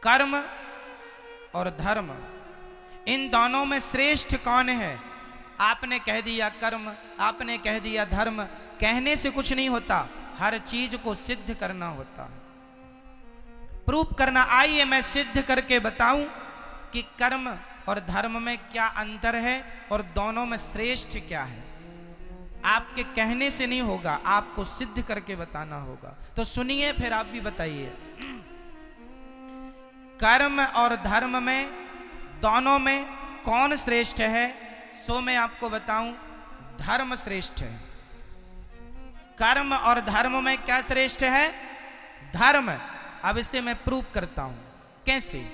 कर्म और धर्म, इन दोनों में श्रेष्ठ कौन है? आपने कह दिया कर्म, आपने कह दिया धर्म। कहने से कुछ नहीं होता, हर चीज को सिद्ध करना होता, प्रूफ करना। आइए मैं सिद्ध करके बताऊं कि कर्म और धर्म में क्या अंतर है और दोनों में श्रेष्ठ क्या है। आपके कहने से नहीं होगा, आपको सिद्ध करके बताना होगा। तो सुनिए, फिर आप भी बताइए। कर्म और धर्म में, दोनों में कौन श्रेष्ठ है? सो मैं आपको बताऊं, धर्म श्रेष्ठ है। कर्म और धर्म में क्या श्रेष्ठ है? धर्म। अब इसे मैं प्रूफ करता हूं। कैसे?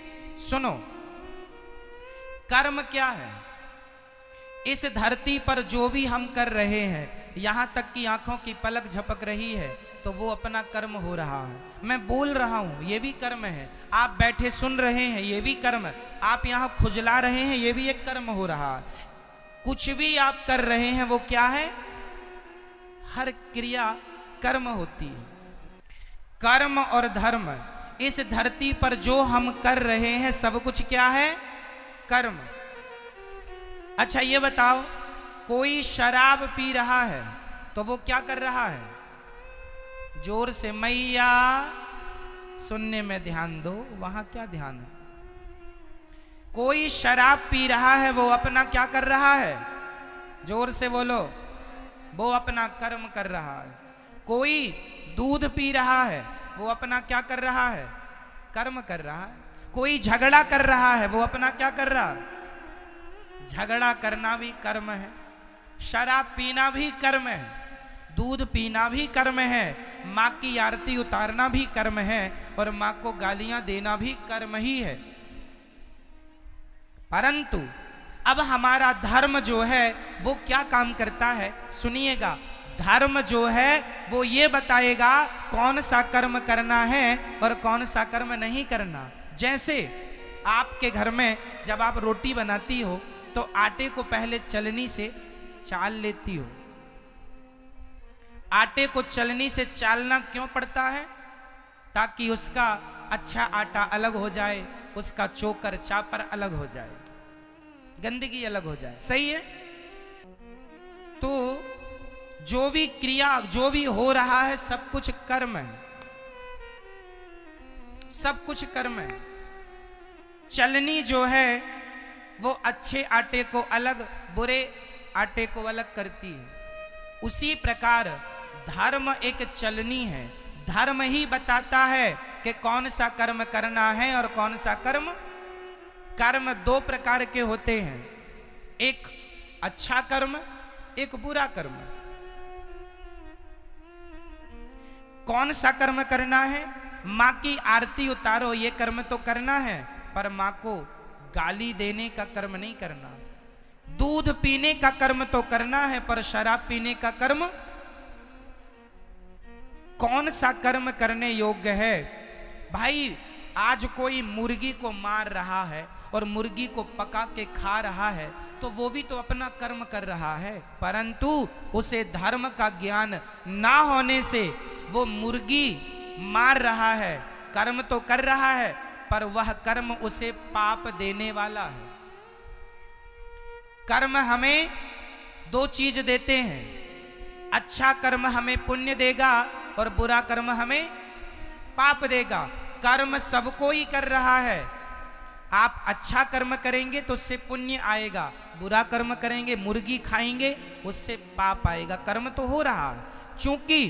सुनो। कर्म क्या है? इस धरती पर जो भी हम कर रहे हैं, यहां तक कि आंखों की पलक झपक रही है, तो वो अपना कर्म हो रहा है। मैं बोल रहा हूं, ये भी कर्म है। आप बैठे सुन रहे हैं, ये भी कर्म। आप यहां खुजला रहे हैं, ये भी एक कर्म हो रहा है। कुछ भी आप कर रहे हैं, वो क्या है? हर क्रिया कर्म होती है। कर्म और धर्म, इस धरती पर जो हम कर रहे हैं, सब कुछ क्या है? कर्म। अच्छा ये बताओ, कोई शराब पी रहा है तो वो क्या कर रहा है? जोर से मैया, सुनने में ध्यान दो। वहां क्या ध्यान है? कोई शराब पी रहा है, वो अपना क्या कर रहा है? जोर से बोलो। वो अपना कर्म कर रहा है। कोई दूध पी रहा है, वो अपना क्या कर रहा है? कर्म कर रहा है। कोई झगड़ा कर रहा है, वो अपना क्या कर रहा है? झगड़ा करना भी कर्म है। शराब पीना भी कर्म है। दूध पीना भी कर्म है। माँ की आरती उतारना भी कर्म है। और माँ को गालियां देना भी कर्म ही है। परंतु अब हमारा धर्म जो है वो क्या काम करता है? सुनिएगा। धर्म जो है वो ये बताएगा कौन सा कर्म करना है और कौन सा कर्म नहीं करना। जैसे आपके घर में जब आप रोटी बनाती हो तो आटे को पहले चलनी से चाल लेती हो। आटे को चलनी से चालना क्यों पड़ता है? ताकि उसका अच्छा आटा अलग हो जाए, उसका चोकर चापर अलग हो जाए, गंदगी अलग हो जाए। सही है? तो जो भी क्रिया, जो भी हो रहा है, सब कुछ कर्म है। सब कुछ कर्म है। चलनी जो है वो अच्छे आटे को अलग, बुरे आटे को अलग करती है। उसी प्रकार धर्म एक चलनी है। धर्म ही बताता है कि कौन सा कर्म करना है और कौन सा कर्म। कर्म दो प्रकार के होते हैं, एक अच्छा कर्म, एक बुरा कर्म। कौन सा कर्म करना है? माँ की आरती उतारो, ये कर्म तो करना है, पर माँ को गाली देने का कर्म नहीं करना। दूध पीने का कर्म तो करना है, पर शराब पीने का कर्म। कौन सा कर्म करने योग्य है? भाई आज कोई मुर्गी को मार रहा है और मुर्गी को पका के खा रहा है, तो वो भी तो अपना कर्म कर रहा है। परंतु उसे धर्म का ज्ञान ना होने से वो मुर्गी मार रहा है, कर्म तो कर रहा है, पर वह कर्म उसे पाप देने वाला है। कर्म हमें दो चीज देते हैं। अच्छा कर्म हमें पुण्य देगा और बुरा कर्म हमें पाप देगा। कर्म सबको ही कर रहा है। आप अच्छा कर्म करेंगे तो उससे पुण्य आएगा, बुरा कर्म करेंगे, मुर्गी खाएंगे, उससे पाप आएगा। कर्म तो हो रहा है। चूंकि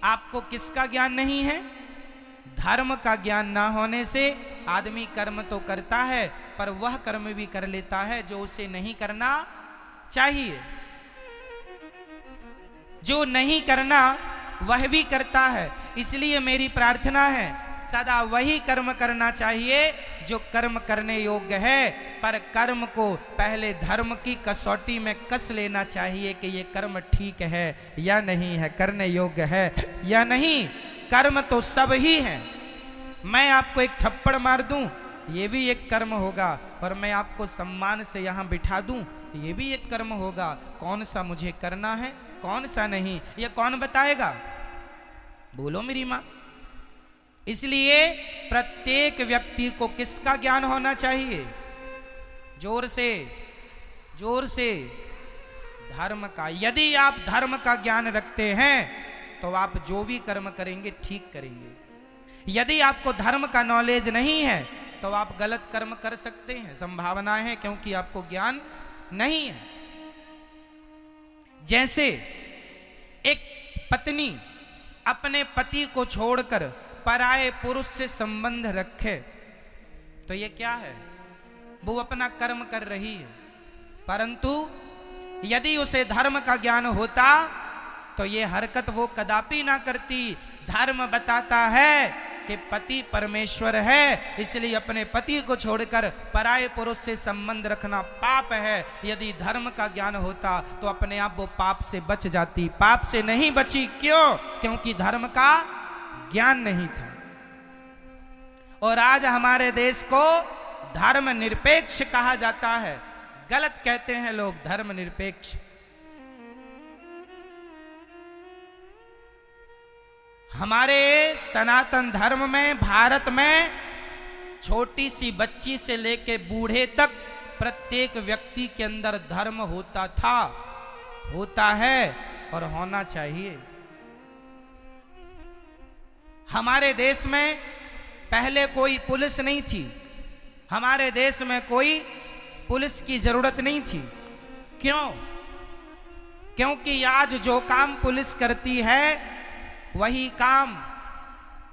आपको किसका ज्ञान नहीं है? धर्म का ज्ञान ना होने से आदमी कर्म तो करता है, पर वह कर्म भी कर लेता है जो उसे नहीं करना चाहिए। जो नहीं करना वह भी करता है। इसलिए मेरी प्रार्थना है, सदा वही कर्म करना चाहिए जो कर्म करने योग्य है, पर कर्म को पहले धर्म की कसौटी में कस लेना चाहिए कि ये कर्म ठीक है या नहीं है, करने योग्य है या नहीं। कर्म तो सब ही है। मैं आपको एक थप्पड़ मार दूं, ये भी एक कर्म होगा, और मैं आपको सम्मान से यहां बिठा दूं, ये भी एक कर्म होगा। कौन सा मुझे करना है, कौन सा नहीं, ये कौन बताएगा? बोलो मेरी मां। इसलिए प्रत्येक व्यक्ति को किसका ज्ञान होना चाहिए? जोर से, जोर से, धर्म का। यदि आप धर्म का ज्ञान रखते हैं तो आप जो भी कर्म करेंगे ठीक करेंगे। यदि आपको धर्म का नॉलेज नहीं है तो आप गलत कर्म कर सकते हैं, संभावना है, क्योंकि आपको ज्ञान नहीं है। जैसे एक पत्नी अपने पति को छोड़कर पराये पुरुष से संबंध रखे तो ये क्या है? वो अपना कर्म कर रही है। परंतु यदि उसे धर्म का ज्ञान होता तो ये हरकत वो कदापि ना करती। धर्म बताता है कि पति परमेश्वर है, इसलिए अपने पति को छोड़कर पराये पुरुष से संबंध रखना पाप है। यदि धर्म का ज्ञान होता तो अपने आप वो पाप से बच जाती। पाप से नहीं बची, क्यों? क्योंकि धर्म का ज्ञान नहीं था। और आज हमारे देश को धर्म निरपेक्ष कहा जाता है। गलत कहते हैं लोग, धर्म निरपेक्ष। हमारे सनातन धर्म में, भारत में, छोटी सी बच्ची से लेके बूढ़े तक प्रत्येक व्यक्ति के अंदर धर्म होता था, होता है और होना चाहिए। हमारे देश में पहले कोई पुलिस नहीं थी। हमारे देश में कोई पुलिस की जरूरत नहीं थी। क्यों? क्योंकि आज जो काम पुलिस करती है वही काम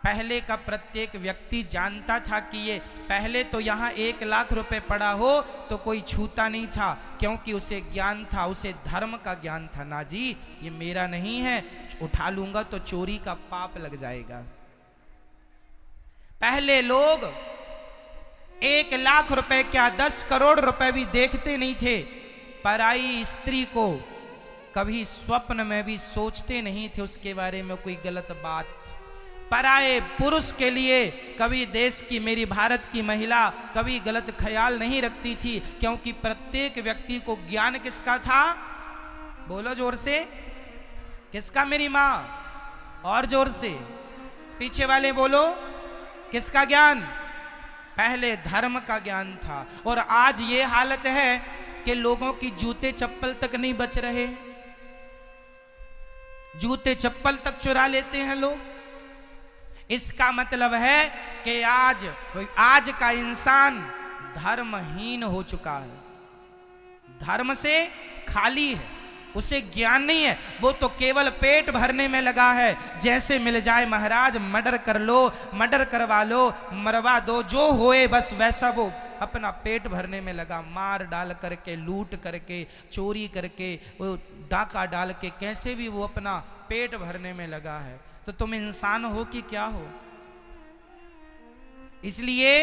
पहले का प्रत्येक व्यक्ति जानता था कि ये पहले तो यहाँ 1 लाख रुपए पड़ा हो तो कोई छूता नहीं था, क्योंकि उसे ज्ञान था, उसे धर्म का ज्ञान था। ना जी, ये मेरा नहीं है, उठा लूंगा तो चोरी का पाप लग जाएगा। पहले लोग 1 लाख रुपए क्या 10 करोड़ रुपए भी देखते नहीं थे। पराई स्त्री को कभी स्वप्न में भी सोचते नहीं थे उसके बारे में कोई गलत बात। पराये पुरुष के लिए कभी देश की, मेरी भारत की महिला कभी गलत ख्याल नहीं रखती थी, क्योंकि प्रत्येक व्यक्ति को ज्ञान किसका था? बोलो जोर से, किसका? मेरी माँ। और जोर से, पीछे वाले बोलो, किसका ज्ञान? पहले धर्म का ज्ञान था। और आज ये हालत है कि लोगों की जूते चप्पल तक नहीं बच रहे। जूते चप्पल तक चुरा लेते हैं लोग। इसका मतलब है कि आज का इंसान धर्महीन हो चुका है, धर्म से खाली है, उसे ज्ञान नहीं है। वो तो केवल पेट भरने में लगा है। जैसे मिल जाए महाराज मर्डर कर लो, मर्डर करवा लो, मरवा दो, जो होए बस वैसा वो अपना पेट भरने में लगा। मार डाल करके, लूट करके, चोरी करके, वो डाका डाल के, कैसे भी वो अपना पेट भरने में लगा है। तो तुम इंसान हो कि क्या हो? इसलिए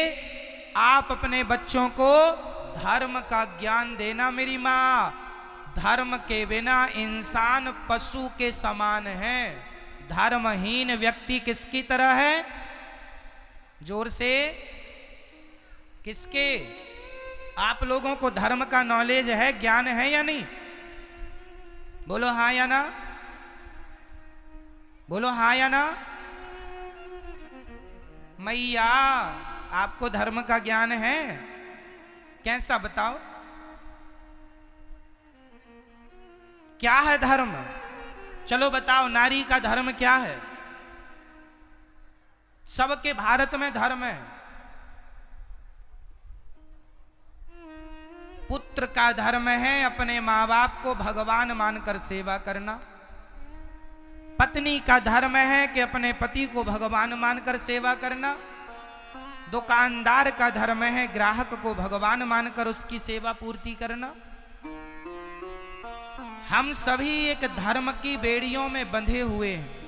आप अपने बच्चों को धर्म का ज्ञान देना मेरी माँ। धर्म के बिना इंसान पशु के समान है। धर्महीन व्यक्ति किसकी तरह है? जोर से, किसके? आप लोगों को धर्म का नॉलेज है, ज्ञान है या नहीं? बोलो हाँ या ना, बोलो हाँ या ना। मैया, आपको धर्म का ज्ञान है? कैसा बताओ, क्या है धर्म? चलो बताओ, नारी का धर्म क्या है? सबके भारत में धर्म है। पुत्र का धर्म है अपने माँ बाप को भगवान मानकर सेवा करना। पत्नी का धर्म है कि अपने पति को भगवान मानकर सेवा करना। दुकानदार का धर्म है ग्राहक को भगवान मानकर उसकी सेवा पूर्ति करना। हम सभी एक धर्म की बेड़ियों में बंधे हुए हैं।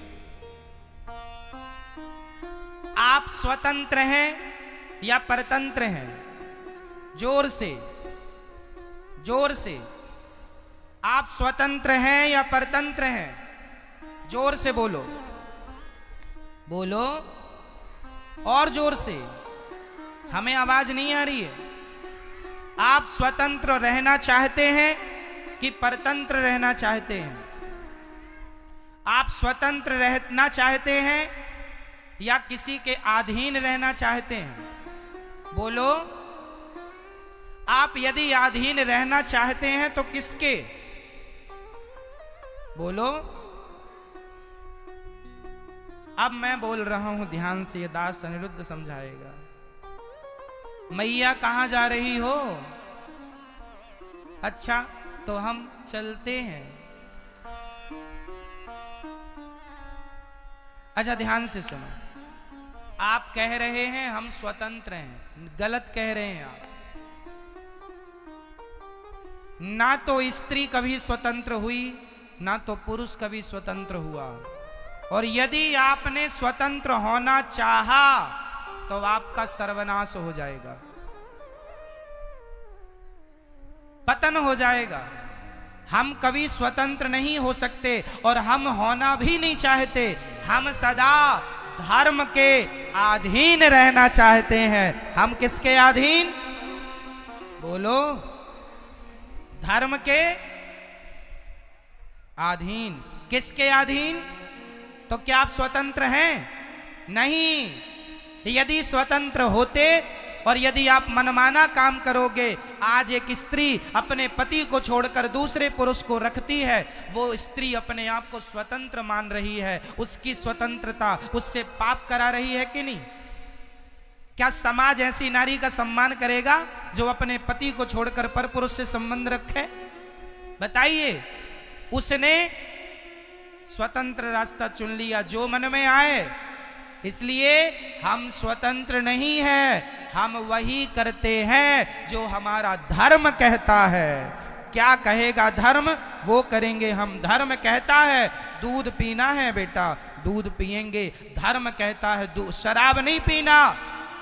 आप स्वतंत्र हैं या परतंत्र हैं? जोर से, जोर से। आप स्वतंत्र हैं या परतंत्र हैं? जोर से बोलो, बोलो और जोर से, हमें आवाज नहीं आ रही है। आप स्वतंत्र रहना चाहते हैं कि परतंत्र रहना चाहते हैं? आप स्वतंत्र रहना चाहते हैं या किसी के अधीन रहना चाहते हैं? बोलो। आप यदि अधीन रहना चाहते हैं तो किसके? बोलो। अब मैं बोल रहा हूं, ध्यान से, ये दास अनिरुद्ध समझाएगा। मैया कहां जा रही हो? अच्छा, तो हम चलते हैं। अच्छा, ध्यान से सुनो। आप कह रहे हैं हम स्वतंत्र हैं, गलत कह रहे हैं आप। ना तो स्त्री कभी स्वतंत्र हुई, ना तो पुरुष कभी स्वतंत्र हुआ। और यदि आपने स्वतंत्र होना चाहा तो आपका सर्वनाश हो जाएगा, पतन हो जाएगा। हम कभी स्वतंत्र नहीं हो सकते और हम होना भी नहीं चाहते। हम सदा धर्म के अधीन रहना चाहते हैं। हम किसके अधीन? बोलो। धर्म के अधीन। किसके अधीन? तो क्या आप स्वतंत्र हैं? नहीं। यदि स्वतंत्र होते और यदि आप मनमाना काम करोगे, आज एक स्त्री अपने पति को छोड़कर दूसरे पुरुष को रखती है, वो स्त्री अपने आप को स्वतंत्र मान रही है। उसकी स्वतंत्रता उससे पाप करा रही है कि नहीं? क्या समाज ऐसी नारी का सम्मान करेगा जो अपने पति को छोड़कर पर पुरुष से संबंध रखे? बताइए। उसने स्वतंत्र रास्ता चुन लिया, जो मन में आए। इसलिए हम स्वतंत्र नहीं हैं, हम वही करते हैं जो हमारा धर्म कहता है। क्या कहेगा धर्म, वो करेंगे हम। धर्म कहता है दूध पीना है बेटा, दूध पिएंगे। धर्म कहता है शराब नहीं पीना।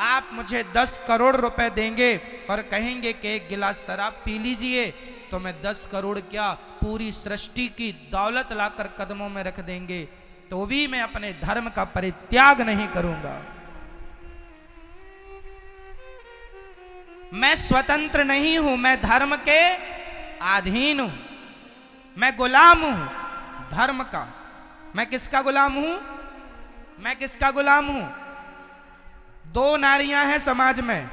आप मुझे 10 करोड़ रुपए देंगे और कहेंगे कि एक गिलास शराब पी लीजिए, तो मैं 10 करोड़ क्या, पूरी सृष्टि की दौलत लाकर कदमों में रख देंगे, तो भी मैं अपने धर्म का परित्याग नहीं करूंगा। मैं स्वतंत्र नहीं हूं, मैं धर्म के अधीन हूं, मैं गुलाम हूं धर्म का। मैं किसका गुलाम हूं? मैं किसका गुलाम हूं? 2 नारियां हैं समाज में।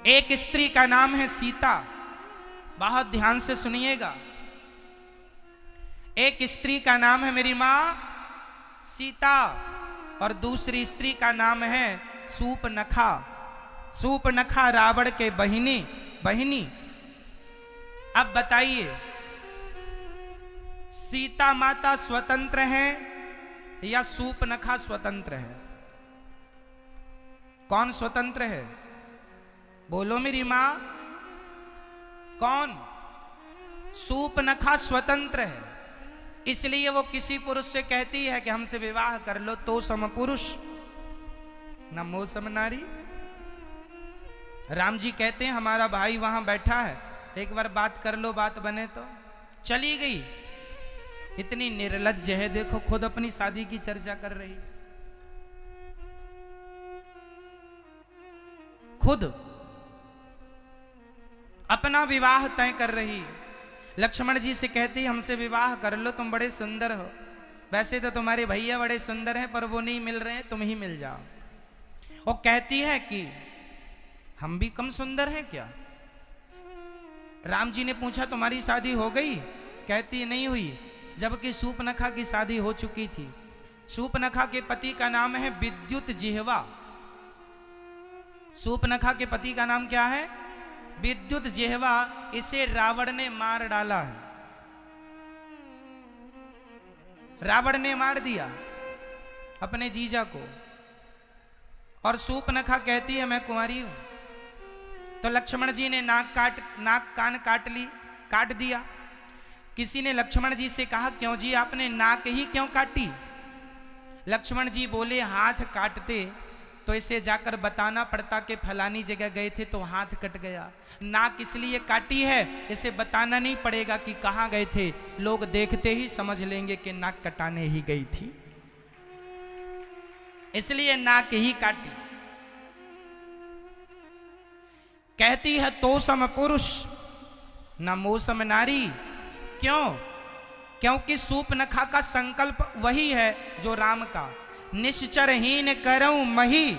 एक स्त्री का नाम है सीता, बहुत ध्यान से सुनिएगा। एक स्त्री का नाम है मेरी मां सीता, और दूसरी स्त्री का नाम है सूपनखा। सूपनखा रावण के बहिनी। अब बताइए, सीता माता स्वतंत्र है या सूपनखा स्वतंत्र है? कौन स्वतंत्र है? बोलो मेरी मां। कौन? सूपनखा स्वतंत्र है। इसलिए वो किसी पुरुष से कहती है कि हमसे विवाह कर लो, तो सम पुरुष न मोह सम नारी। राम जी कहते हैं हमारा भाई वहां बैठा है, एक बार बात कर लो, बात बने तो। चली गई। इतनी निर्लज्ज है, देखो खुद अपनी शादी की चर्चा कर रही, खुद अपना विवाह तय कर रही। लक्ष्मण जी से कहती हमसे विवाह कर लो, तुम बड़े सुंदर हो। वैसे तो तुम्हारे भैया बड़े सुंदर हैं, पर वो नहीं मिल रहे हैं, तुम ही मिल जाओ। वो कहती है कि हम भी कम सुंदर हैं क्या? राम जी ने पूछा तुम्हारी शादी हो गई? कहती नहीं हुई, जबकि सूपनखा की शादी हो चुकी थी। सूपनखा के पति का नाम है विद्युत जिह्वा। सूपनखा के पति का नाम क्या है? विद्युत जिह्वा। इसे रावण ने मार डाला है, रावण ने मार दिया अपने जीजा को। और सूपनखा कहती है मैं कुंवारी हूं। तो लक्ष्मण जी ने नाक कान काट दिया। किसी ने लक्ष्मण जी से कहा क्यों जी आपने नाक ही क्यों काटी? लक्ष्मण जी बोले हाथ काटते तो इसे जाकर बताना पड़ता कि फलानी जगह गए थे तो हाथ कट गया। नाक इसलिए काटी है, इसे बताना नहीं पड़ेगा कि कहां गए थे, लोग देखते ही समझ लेंगे कि नाक कटाने ही गई थी, इसलिए नाक ही काटी। कहती है तो सम पुरुष न मोह सम नारी। क्यों? क्योंकि सूपनखा का संकल्प वही है जो राम का, निश्चरहीन करऊं मही।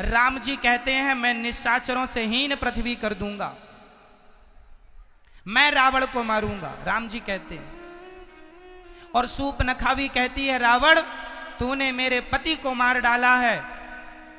राम जी कहते हैं मैं निशाचरों से हीन पृथ्वी कर दूंगा, मैं रावण को मारूंगा, राम जी कहते हैं। और सूपनखा भी कहती है रावण तूने मेरे पति को मार डाला है,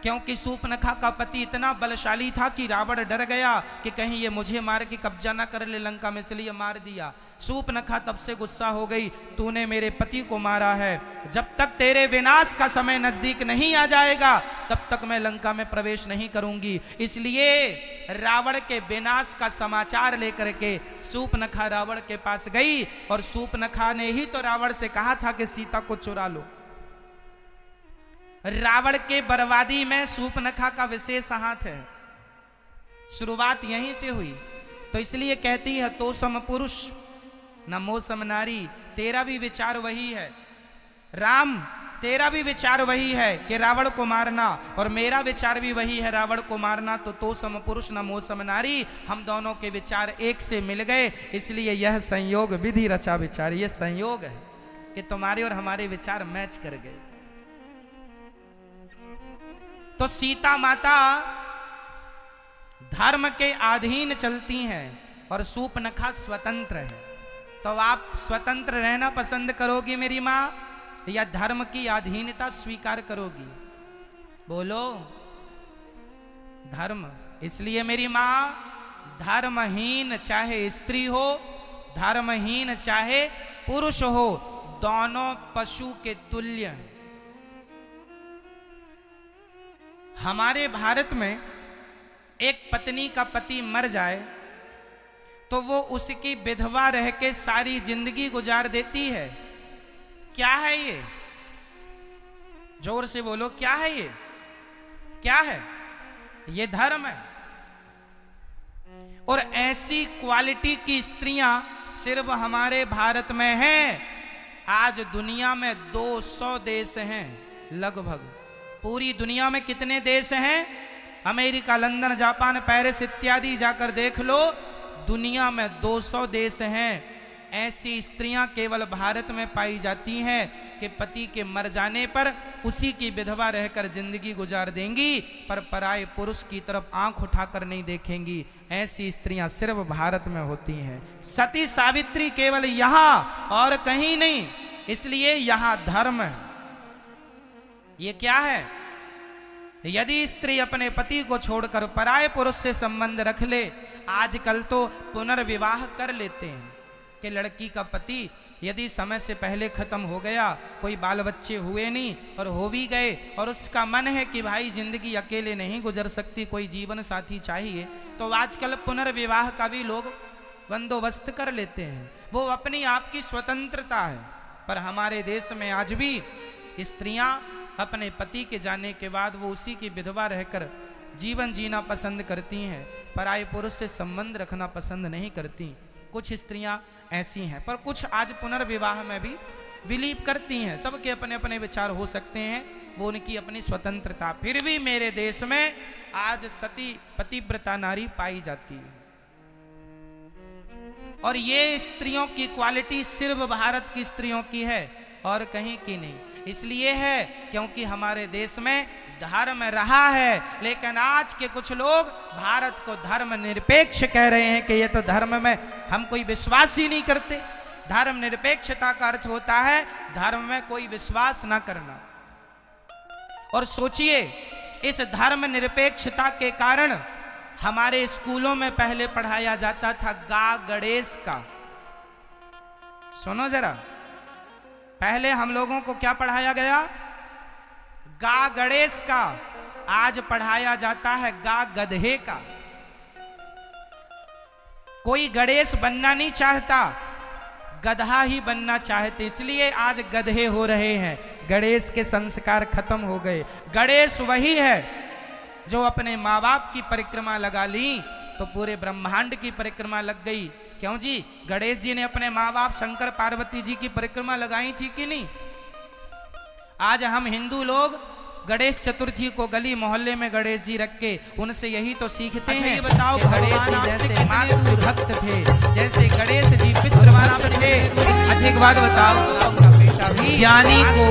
क्योंकि सूपनखा का पति इतना बलशाली था कि रावण डर गया कि कहीं ये मुझे मार के कब्जा ना कर ले लंका में, इसलिए मार दिया। सूपनखा तब से गुस्सा हो गई, तूने मेरे पति को मारा है, जब तक तेरे विनाश का समय नजदीक नहीं आ जाएगा तब तक मैं लंका में प्रवेश नहीं करूंगी। इसलिए रावण के विनाश का समाचार लेकर के सूपनखा रावण के पास गई, और सूपनखा ने ही तो रावण से कहा था कि सीता को चुरा लो। रावण के बर्बादी में सूपनखा का विशेष हाथ है, शुरुआत यहीं से हुई। तो इसलिए कहती है तो सम पुरुष न मोह सम नारी, तेरा भी विचार वही है राम, तेरा भी विचार वही है कि रावण को मारना, और मेरा विचार भी वही है रावण को मारना। तो सम पुरुष न मोह सम नारी, हम दोनों के विचार एक से मिल गए, इसलिए यह संयोग विधि रचा विचार। यह संयोग है कि तुम्हारे और हमारे विचार मैच कर गए। तो सीता माता धर्म के अधीन चलती हैं और सूपनखा स्वतंत्र है। तो आप स्वतंत्र रहना पसंद करोगी मेरी माँ, या धर्म की अधीनता स्वीकार करोगी? बोलो। धर्म। इसलिए मेरी माँ धर्महीन चाहे स्त्री हो, धर्महीन चाहे पुरुष हो, दोनों पशु के तुल्य हैं। हमारे भारत में एक पत्नी का पति मर जाए तो वो उसकी विधवा रह के सारी जिंदगी गुजार देती है। क्या है ये? जोर से बोलो, क्या है ये? क्या है ये? धर्म है। और ऐसी क्वालिटी की स्त्रियां सिर्फ हमारे भारत में हैं। आज दुनिया में 200 देश हैं लगभग। पूरी दुनिया में कितने देश हैं? अमेरिका, लंदन, जापान, पेरिस इत्यादि जाकर देख लो, दुनिया में 200 देश हैं। ऐसी स्त्रियां केवल भारत में पाई जाती हैं कि पति के मर जाने पर उसी की विधवा रहकर जिंदगी गुजार देंगी, पर पराये पुरुष की तरफ आंख उठाकर नहीं देखेंगी। ऐसी स्त्रियां सिर्फ भारत में होती हैं। सती सावित्री केवल यहां और कहीं नहीं, इसलिए यहां धर्म है। ये क्या है? यदि स्त्री अपने पति को छोड़कर पराये पुरुष से संबंध रख ले, आजकल तो पुनर्विवाह कर लेते हैं कि लड़की का पति यदि समय से पहले खत्म हो गया, कोई बाल बच्चे हुए नहीं और हो भी गए, और उसका मन है कि भाई जिंदगी अकेले नहीं गुजर सकती, कोई जीवन साथी चाहिए, तो आजकल पुनर्विवाह का भी लोग बंदोबस्त कर लेते हैं। वो अपनी आप की स्वतंत्रता है। पर हमारे देश में आज भी स्त्रियां अपने पति के जाने के बाद वो उसी की विधवा रहकर जीवन जीना पसंद करती हैं, पराये पुरुष से संबंध रखना पसंद नहीं करती। कुछ स्त्रियां ऐसी हैं, पर कुछ आज पुनर्विवाह में भी बिलीव करती हैं। सबके अपने अपने विचार हो सकते हैं, वो उनकी अपनी स्वतंत्रता। फिर भी मेरे देश में आज सती पतिव्रता नारी पाई जाती है, और ये स्त्रियों की क्वालिटी सिर्फ भारत की स्त्रियों की है और कहीं की नहीं। इसलिए है क्योंकि हमारे देश में धर्म रहा है, लेकिन आज के कुछ लोग भारत को धर्म निरपेक्ष कह रहे हैं कि ये तो धर्म में हम कोई विश्वास ही नहीं करते। धर्म निरपेक्षता का अर्थ होता है धर्म में कोई विश्वास ना करना। और सोचिए, इस धर्म निरपेक्षता के कारण हमारे स्कूलों में पहले पढ़ाया जाता था गा गणेश का। सुनो जरा, पहले हम लोगों को क्या पढ़ाया गया? गा गणेश का। आज पढ़ाया जाता है गा गधे का। कोई गणेश बनना नहीं चाहता, गधा ही बनना चाहते, इसलिए आज गधे हो रहे हैं। गणेश के संस्कार खत्म हो गए। गणेश वही है जो अपने माँ बाप की परिक्रमा लगा ली तो पूरे ब्रह्मांड की परिक्रमा लग गई। क्यों जी? गणेश जी ने अपने माँ बाप शंकर पार्वती जी की परिक्रमा लगाई थी कि नहीं? आज हम हिंदू लोग गणेश चतुर्थी को गली मोहल्ले में गणेश जी रख के उनसे यही तो सीखते हैं। ये बताओ भगवान आपसे जैसे मातृ भक्त थे, जैसे गणेश जी पितृ भक्त थे। अच्छा एक बात बताओ, ज्ञानी को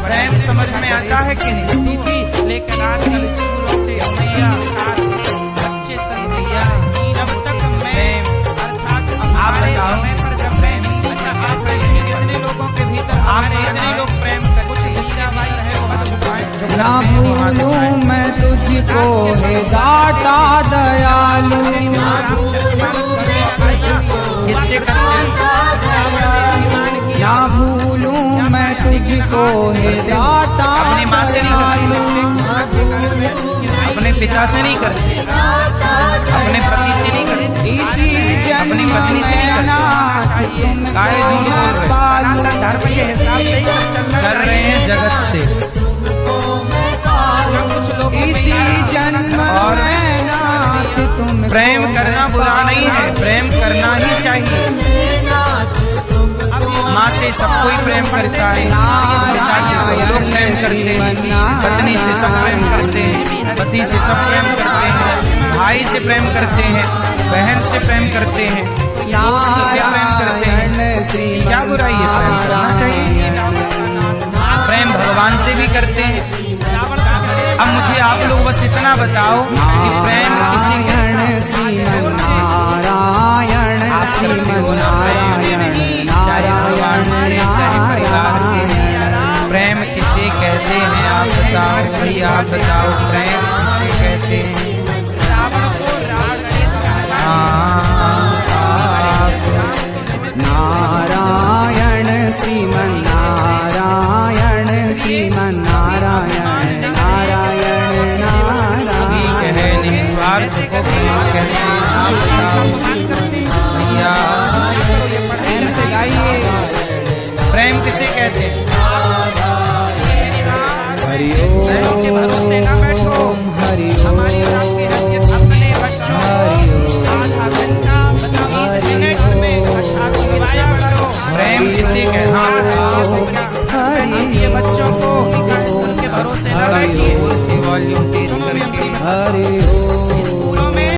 प्रेम समझ में आता है कि नहीं? थी, लेकिन आजकल स्कूलों से बच्चे संस्कार, जब तक मैं अर्थात हमारे समय पर जब मैं हिंदी कितने लोगों के भीतर आप इतने लोग प्रेम करते कुछ मीराबाई है वो हाथ उठाएं। ना भूलूं मैं तुझको है दाता दयालु, किससे करते ना भूलूं मैं तुझको है दाता अपनी माँ से नहीं दयालु, अपने पिता से नहीं करते, अपने पति से नहीं करते, इसी जन्म अपनी पत्नी से नहीं करते। तुम काहे झूठ बोल रहे? सनातन धर्म के हिसाब से ही सब चलना कर रहे हैं जगत से। कुछ लोग इसी जन्म और में नाथ तुम प्रेम करना बुरा नहीं है, प्रेम करना ही चाहिए। माँ से सब कोई प्रेम करता है, पिता से सब लोग प्रेम करते हैं, पत्नी से सब प्रेम करते हैं, पति से सब प्रेम करते हैं, भाई से प्रेम करते हैं, बहन से प्रेम करते हैं, दोस्त से प्रेम करते हैं। क्या बुराई है? प्रेम करना चाहिए। प्रेम भगवान से भी करते हैं। अब मुझे आप लोग बस इतना बताओ कि प्रेम किसी श्रीमन नारायण श्रीमन नारायण नारायण प्रेम किसे कहते हैं? आप बताओ भाई, आप बताओ प्रेम किसे कहते हैं? नारायण श्रीमन नारायण श्रीमन नारायण नारायण नारायण है निस्वार्थ को प्रेम कहते हैं। आप बताओ भैया, प्रेम से गाइए। प्रेम किसे कहते हैं? हरि प्रेम के भरोसे ना बैठो। हरि हमारी राम की हैसियत अपने बच्चों को आधा घंटा 20 मिनट में अच्छा सुनाया करो। प्रेम किसे कहते हैं? ये बच्चों को उनके भरोसे न बैठिए। वॉल्यूम तेज करके हरि